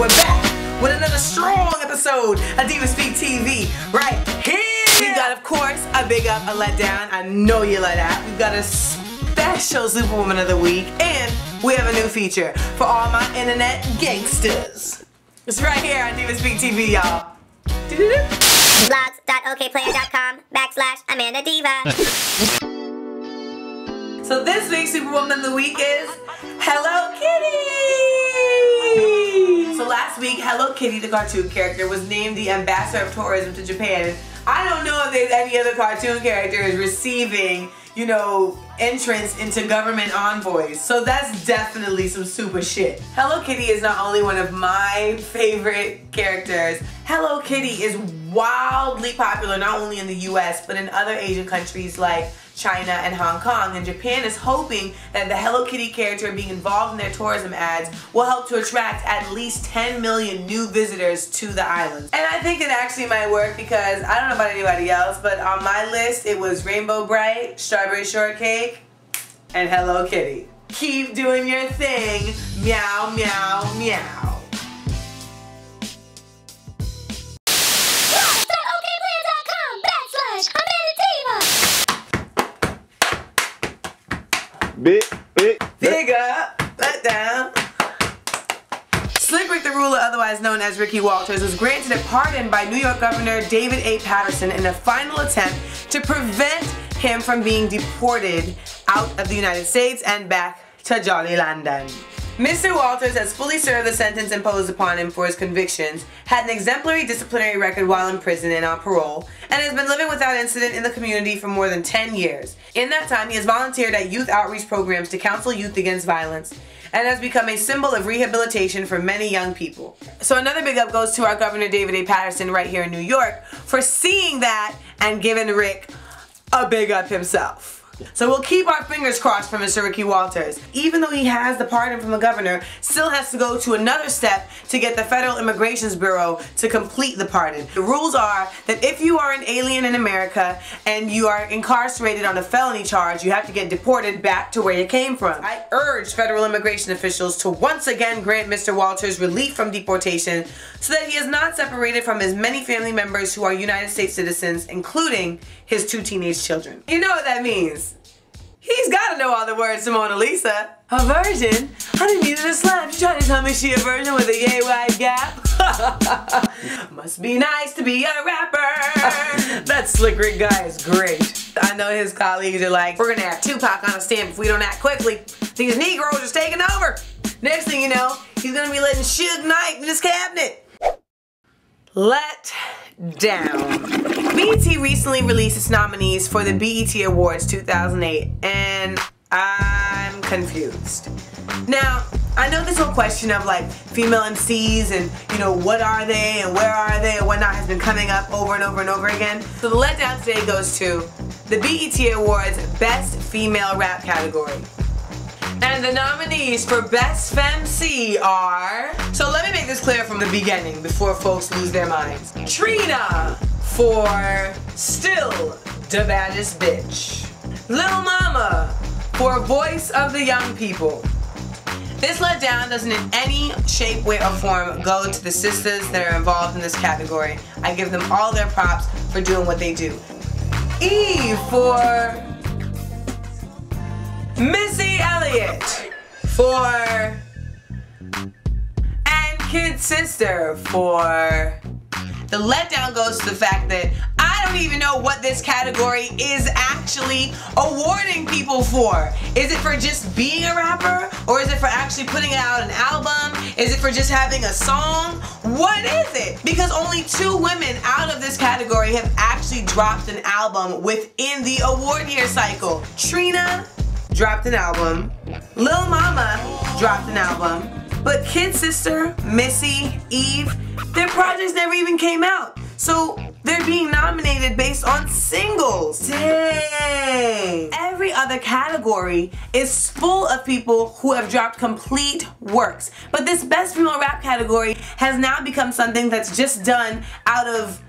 We're back with another strong episode of Diva Speak TV right here. We've got, of course, a big up, a letdown. I know you love that. We've got a special Superwoman of the Week, and we have a new feature for all my internet gangsters. It's right here on Diva Speak TV, y'all. blogs.okplayer.com/AmandaDiva. So this week's Superwoman of the Week is Hello Kitty! So last week, Hello Kitty, the cartoon character, was named the ambassador of tourism to Japan. I don't know if there's any other cartoon characters receiving, you know, entrance into government envoys. So that's definitely some super shit. Hello Kitty is not only one of my favorite characters. Hello Kitty is wildly popular not only in the US but in other Asian countries like China and Hong Kong, and Japan is hoping that the Hello Kitty character being involved in their tourism ads will help to attract at least 10 million new visitors to the islands. And I think it actually might work because I don't know about anybody else, but on my list it was Rainbow Bright, Strawberry Shortcake, and Hello Kitty. Keep doing your thing, meow meow meow. Big up, Letdown. Slick Rick the Ruler, otherwise known as Ricky Walters, was granted a pardon by New York Governor David A. Patterson in a final attempt to prevent him from being deported out of the United States and back to Jolly London. Mr. Walters has fully served the sentence imposed upon him for his convictions, had an exemplary disciplinary record while in prison and on parole, and has been living without incident in the community for more than 10 years. In that time, he has volunteered at youth outreach programs to counsel youth against violence, and has become a symbol of rehabilitation for many young people. So another big up goes to our Governor David A. Patterson right here in New York for seeing that and giving Rick a big up himself. So we'll keep our fingers crossed for Mr. Ricky Walters. Even though he has the pardon from the governor, still has to go to another step to get the Federal Immigration Bureau to complete the pardon. The rules are that if you are an alien in America and you are incarcerated on a felony charge, you have to get deported back to where you came from. I urge federal immigration officials to once again grant Mr. Walters relief from deportation so that he is not separated from his many family members who are United States citizens, including his 2 teenage children. You know what that means. He's gotta know all the words to Mona Lisa. A virgin? I didn't mean it to slap. You trying to tell me she a virgin with a yay wide gap? Must be nice to be a rapper. That Slick Rick guy is great. I know his colleagues are like, we're gonna have Tupac on a stamp if we don't act quickly. These Negroes are taking over. Next thing you know, he's gonna be letting Suge Knight in his cabinet. Let down. BET recently released its nominees for the BET Awards 2008, and I'm confused. Now, I know this whole question of like female MCs and, you know, what are they and where are they and whatnot has been coming up over and over and over again. So the letdown today goes to the BET Awards Best Female Rap category. And the nominees for Best Femc are... So let me make this clear from the beginning before folks lose their minds. Trina for Still the Baddest Bitch. Lil Mama for Voice of the Young People. This letdown doesn't in any shape, way, or form go to the sisters that are involved in this category. I give them all their props for doing what they do. E for Missy Elliott for and Kid Sister for. The letdown goes to the fact that I don't even know what this category is actually awarding people for. Is it for just being a rapper? Or is it for actually putting out an album? Is it for just having a song? What is it? Because only 2 women out of this category have actually dropped an album within the award year cycle. Trina dropped an album. Lil Mama dropped an album. But Kid Sister, Missy, Eve, their projects never even came out. So they're being nominated based on singles. Dang. Every other category is full of people who have dropped complete works. But this Best Female Rap category has now become something that's just done out of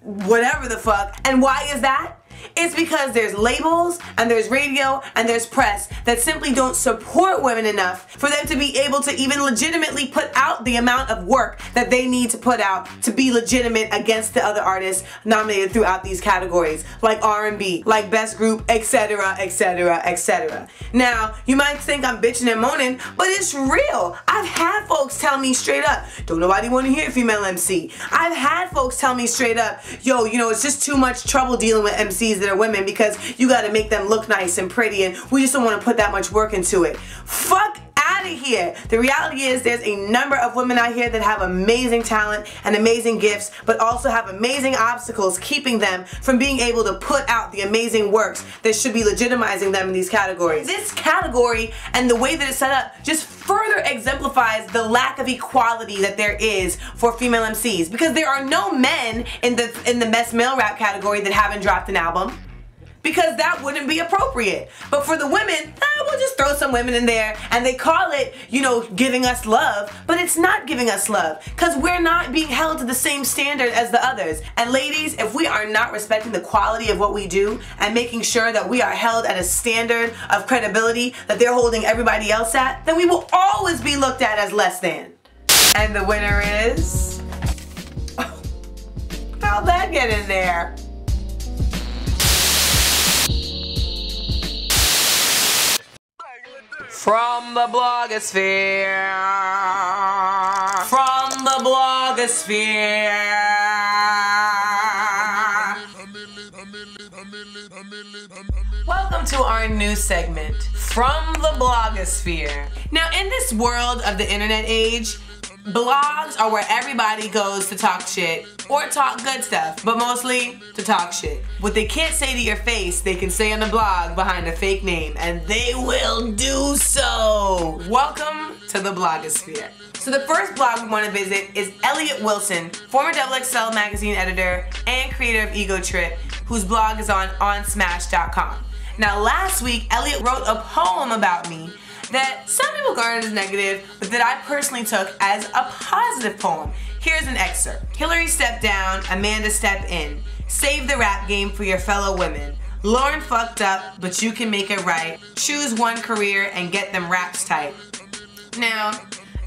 whatever the fuck. And why is that? It's because there's labels and there's radio and there's press that simply don't support women enough for them to be able to even legitimately put out the amount of work that they need to put out to be legitimate against the other artists nominated throughout these categories, like R&B, like Best Group, etc, etc, etc. Now, you might think I'm bitching and moaning, but it's real. I've had folks tell me straight up, don't nobody want to hear a female MC. I've had folks tell me straight up, yo, you know, it's just too much trouble dealing with MCs that are women because you gotta make them look nice and pretty and we just don't want to put that much work into it. Fuck out of here. The reality is there's a number of women out here that have amazing talent and amazing gifts, but also have amazing obstacles keeping them from being able to put out the amazing works that should be legitimizing them in these categories. This category and the way that it's set up just further exemplifies the lack of equality that there is for female MCs, because there are no men in the best male rap category that haven't dropped an album, because that wouldn't be appropriate. But for the women, we'll just throw some women in there and they call it, you know, giving us love, but it's not giving us love because we're not being held to the same standard as the others. And ladies, if we are not respecting the quality of what we do and making sure that we are held at a standard of credibility that they're holding everybody else at, then we will always be looked at as less than. And the winner is... how'd that get in there? From the Blogosphere. From the Blogosphere. Welcome to our new segment, From the Blogosphere. Now, in this world of the internet age, blogs are where everybody goes to talk shit or talk good stuff, but mostly to talk shit. What they can't say to your face, they can say on the blog behind a fake name, and they will do so. Welcome to the Blogosphere. So the first blog we want to visit is Elliot Wilson, former XXL magazine editor and creator of Ego Trip, whose blog is on onsmash.com. Now last week, Elliot wrote a poem about me that some people regard as negative, but that I personally took as a positive poem. Here's an excerpt. Hillary stepped down, Amanda stepped in. Save the rap game for your fellow women. Lauren fucked up, but you can make it right. Choose one career and get them raps tight. Now,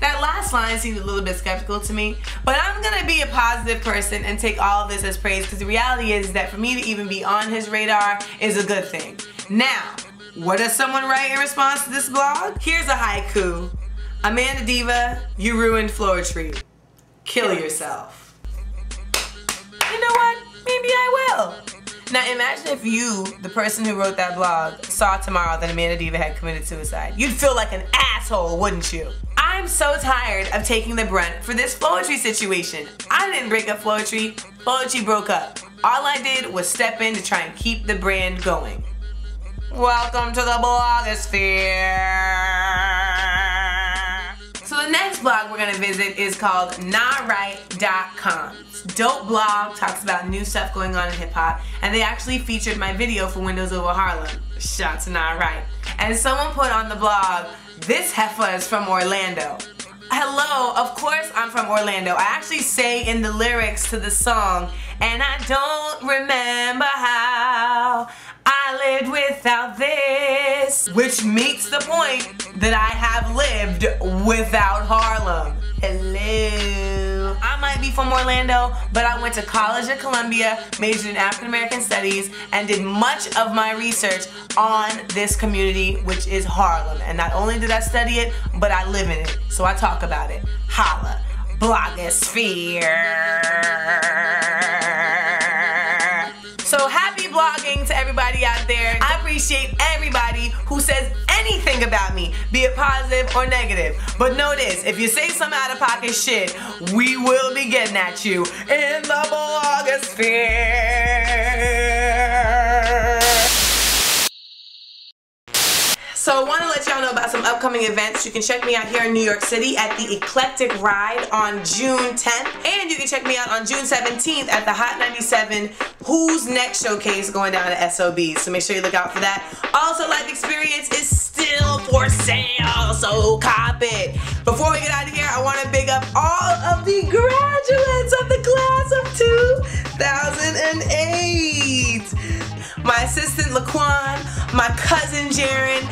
that last line seemed a little bit skeptical to me, but I'm gonna be a positive person and take all of this as praise, because the reality is that for me to even be on his radar is a good thing. Now, what does someone write in response to this blog? Here's a haiku. Amanda Diva, you ruined Floetry. Kill yourself. You know what? Maybe I will. Now imagine if you, the person who wrote that blog, saw tomorrow that Amanda Diva had committed suicide. You'd feel like an asshole, wouldn't you? I'm so tired of taking the brunt for this Floetry situation. I didn't break up Floetry. Floetry broke up. All I did was step in to try and keep the brand going. Welcome to the Blogosphere. So the next blog we're gonna visit is called NotRight.com. Dope blog, talks about new stuff going on in hip hop, and they actually featured my video for Windows Over Harlem. Shout to Not Right. And someone put on the blog, this heifer is from Orlando. Hello, of course I'm from Orlando. I actually say in the lyrics to the song, and I don't remember how I lived without this, which meets the point that I have lived without Harlem. Hello. I might be from Orlando, but I went to college at Columbia, majored in African American Studies, and did much of my research on this community, which is Harlem. And not only did I study it, but I live in it, so I talk about it. Holla. Blogosphere. So happy blogging to everybody out there. I appreciate everybody who says anything about me, be it positive or negative. But know this, if you say some out of pocket shit, we will be getting at you in the Blogosphere. So I want to let y'all know about some upcoming events. You can check me out here in New York City at the Eclectic Ride on June 10th. And you can check me out on June 17th at the Hot 97 Who's Next Showcase going down to SOBs. So make sure you look out for that. Also, Life Experience is still for sale, so cop it. Before we get out of here, I want to big up all of the graduates of the class of 2008. my assistant Laquan, my cousin Jaren,